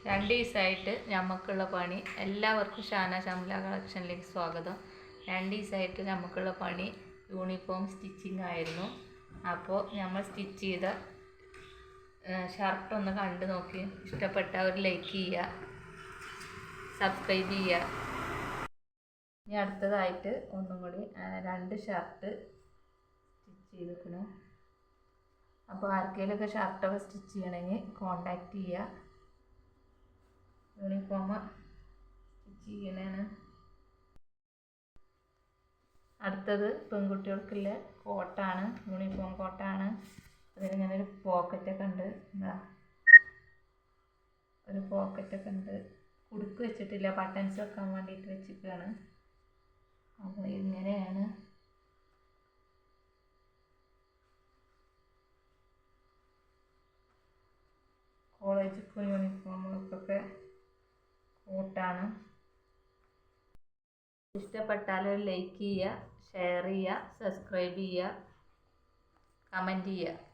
2 ദിവസമായിട്ട് നമുക്കുള്ള പണി എല്ലാവർക്കും ഷാന ഷംല കളക്ഷനിലേക്ക് സ്വാഗതം. 2 ദിവസമായിട്ട് നമുക്കുള്ള പണി യൂണിഫോം സ്റ്റിച്ചിങ് ആയിരുന്നു. അപ്പോൾ നമ്മൾ സ്റ്റിച്ച് ചെയ്ത ഷർട്ട് ഒന്ന് കണ്ടു നോക്കി ഇഷ്ടപ്പെട്ടവർ ലൈക്ക് ചെയ്യുക, സബ്സ്ക്രൈബ് ചെയ്യുക. ഇനി അടുത്തതായിട്ട് ഒന്നും കൂടി 2 ഷർട്ട് സ്റ്റിച്ച് ചെയ്തിരിക്കണം. അപ്പോൾ ആർക്കെങ്കിലുമൊക്കെ ഷർട്ടൊക്കെ സ്റ്റിച്ച് ചെയ്യണമെങ്കിൽ കോണ്ടാക്ട് ചെയ്യുക. യൂണിഫോം സ്റ്റിച്ച് ചെയ്യണതാണ്. അടുത്തത് പെൺകുട്ടികൾക്കുള്ള കോട്ടാണ്, യൂണിഫോം കോട്ടാണ്. അതിനിങ്ങനെ ഒരു പോക്കറ്റൊക്കെ ഉണ്ട്, എന്താ ഒരു പോക്കറ്റൊക്കെ ഉണ്ട്. കുടുക്ക് വെച്ചിട്ടില്ല, ബട്ടൺസ് വെക്കാൻ വേണ്ടിയിട്ട് വെച്ചിട്ടാണ്. അപ്പോൾ ഇങ്ങനെയാണ്. കോളേജ് യൂണിഫോമുകൾക്കൊക്കെ കോട്ടാണ്. ഇഷ്ടപ്പെട്ടാൽ ലൈക്ക് ചെയ്യുക, ഷെയർ ചെയ്യുക, സബ്സ്ക്രൈബ് ചെയ്യുക, കമൻറ്റ് ചെയ്യുക.